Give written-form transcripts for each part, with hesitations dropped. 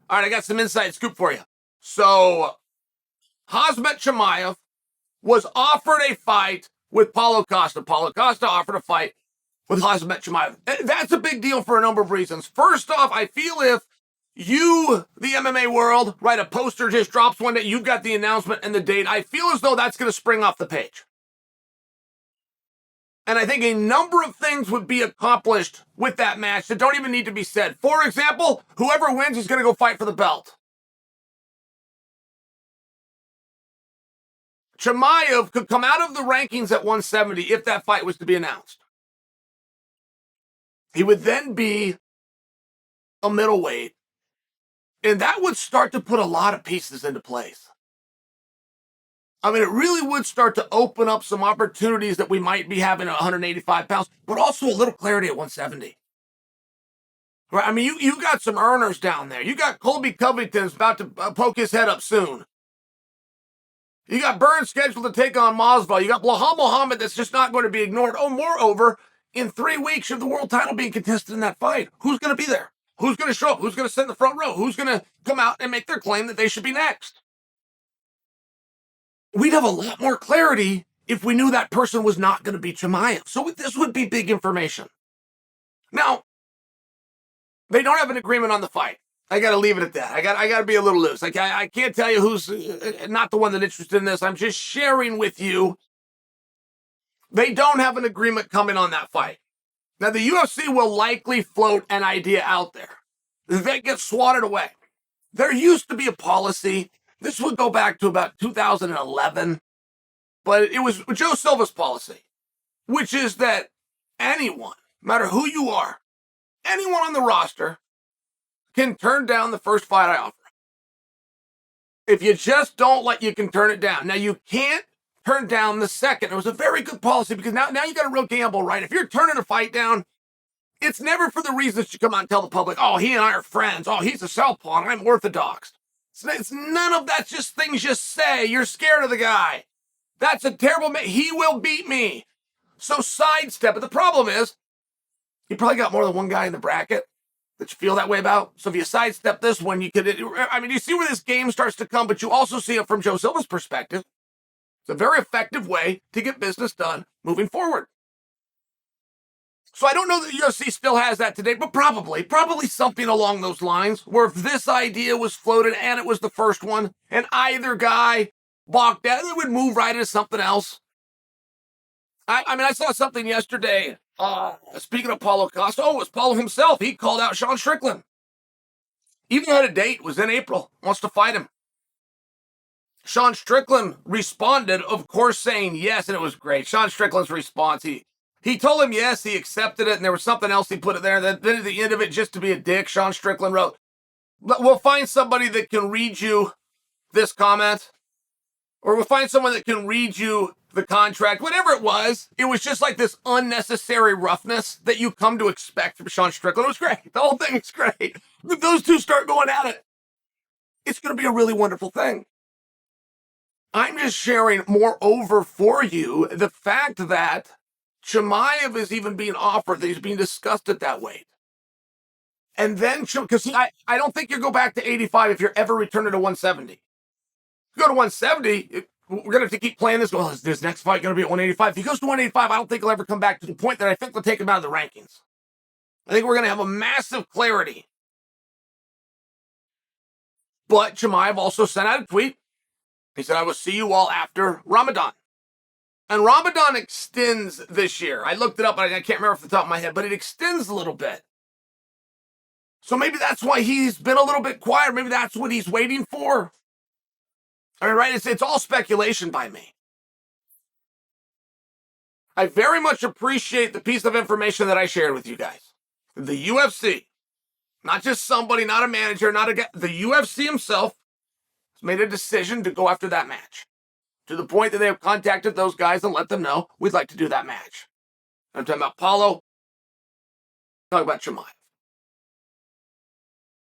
All right, I got some inside scoop for you. So, Khamzat Chimaev was offered a fight with Paulo Costa. Paulo Costa offered a fight with Khamzat Chimaev. That's a big deal for a number of reasons. First off, I feel if you, the MMA world, right, a poster just drops one day, you've got the announcement and the date, I feel as though that's going to spring off the page. And I think a number of things would be accomplished with that match that don't even need to be said. For example, whoever wins is going to go fight for the belt. Chimaev could come out of the rankings at 170 if that fight was to be announced. He would then be a middleweight, and that would start to put a lot of pieces into place. I mean, it really would start to open up some opportunities that we might be having at 185 pounds, but also a little clarity at 170. Right? I mean, you got some earners down there. You got Colby Covington's about to poke his head up soon. You got Burns scheduled to take on Masvidal. You got Belal Muhammad that's just not going to be ignored. Oh, moreover, in 3 weeks, you have the world title being contested in that fight. Who's going to be there? Who's going to show up? Who's going to sit in the front row? Who's going to come out and make their claim that they should be next? We'd have a lot more clarity if we knew that person was not going to be Chimaev. So this would be big information. Now, they don't have an agreement on the fight. I got to leave it at that. I got to be a little loose. Like I can't tell you who's not the one that's interested in this. I'm just sharing with you. They don't have an agreement coming on that fight. Now, the UFC will likely float an idea out there. That gets swatted away. There used to be a policy. This would go back to about 2011, but it was Joe Silva's policy, which is that anyone, no matter who you are, anyone on the roster can turn down the first fight I offer. If you just don't you can turn it down. Now, you can't turn down the second. It was a very good policy because now you got a real gamble, right? If you're turning a fight down, it's never for the reasons you come out and tell the public, oh, he and I are friends. Oh, he's a southpaw and I'm orthodox. It's none of that's just things you say. You're scared of the guy. That's a terrible he will beat me. So sidestep it. The problem is, you probably got more than one guy in the bracket that you feel that way about. So if you sidestep this one, you see where this game starts to come, but you also see it from Joe Silva's perspective. It's a very effective way to get business done moving forward. So I don't know that the UFC still has that today, but probably something along those lines, where if this idea was floated and it was the first one, and either guy balked out, it would move right into something else. I saw something yesterday, speaking of Paulo Costa, it was Paulo himself. He called out Sean Strickland. Even had a date, was in April, wants to fight him. Sean Strickland responded, of course, saying yes, and it was great. Sean Strickland's response, he told him yes, he accepted it, and there was something else he put it there. Then at the end of it, just to be a dick, Sean Strickland wrote, we'll find somebody that can read you this comment, or we'll find someone that can read you the contract, whatever it was just like this unnecessary roughness that you come to expect from Sean Strickland. It was great. The whole thing is great. If those two start going at it, it's going to be a really wonderful thing. I'm just sharing moreover for you the fact that Chimaev is even being offered, that he's being discussed at that weight. And then, because I don't think you go back to 85 if you're ever returning to 170. If you go to 170, we're going to have to keep playing this. Well, is this next fight going to be at 185? If he goes to 185, I don't think he'll ever come back to the point that I think they'll take him out of the rankings. I think we're going to have a massive clarity. But Chimaev also sent out a tweet. He said, I will see you all after Ramadan. And Ramadan extends this year. I looked it up, and I can't remember off the top of my head, but it extends a little bit. So maybe that's why he's been a little bit quiet. Maybe that's what he's waiting for. All right, it's all speculation by me. I very much appreciate the piece of information that I shared with you guys. The UFC, not just somebody, not a manager, not a guy, the UFC himself has made a decision to go after that match. To the point that they have contacted those guys and let them know, we'd like to do that match. I'm talking about Paulo, talking about Chimaev.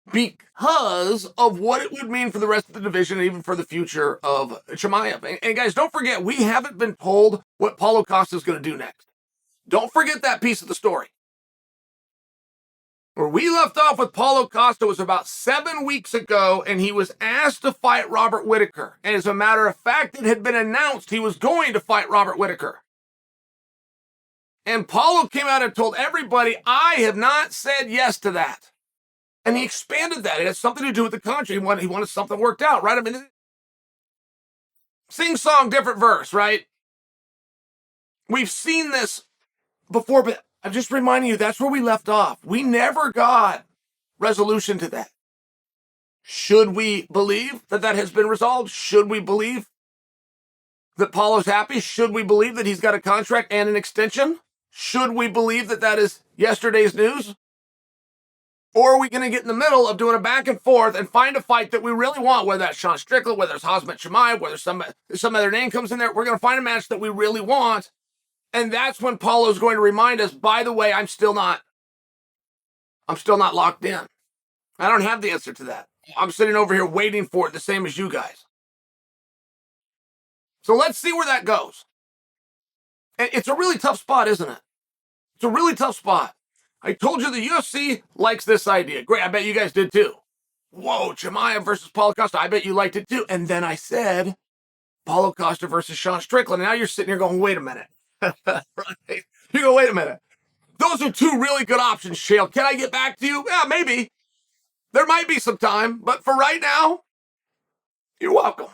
Because of what it would mean for the rest of the division and even for the future of Chimaev. And guys, don't forget, we haven't been told what Paulo Costa is going to do next. Don't forget that piece of the story. Where we left off with Paulo Costa was about 7 weeks ago, and he was asked to fight Robert Whittaker. And as a matter of fact, it had been announced he was going to fight Robert Whittaker. And Paulo came out and told everybody, I have not said yes to that. And he expanded that. It has something to do with the contract. He wanted something worked out, right? I mean, sing song, different verse, right? We've seen this before, but I'm just reminding you, that's where we left off. We never got resolution to that. Should we believe that that has been resolved? Should we believe that Paulo's happy? Should we believe that he's got a contract and an extension? Should we believe that that is yesterday's news? Or are we going to get in the middle of doing a back and forth and find a fight that we really want, whether that's Sean Strickland, whether it's Khamzat Chimaev, whether some other name comes in there? We're going to find a match that we really want. And that's when Paulo's going to remind us, by the way, I'm still not locked in. I don't have the answer to that. I'm sitting over here waiting for it, the same as you guys. So let's see where that goes. And it's a really tough spot, isn't it? It's a really tough spot. I told you the UFC likes this idea. Great, I bet you guys did too. Whoa, Chimaev versus Paulo Costa. I bet you liked it too. And then I said, Paulo Costa versus Sean Strickland. And now you're sitting here going, wait a minute. Right? You go, wait a minute. Those are two really good options, Chael. Can I get back to you? Yeah, maybe. There might be some time. But for right now, you're welcome.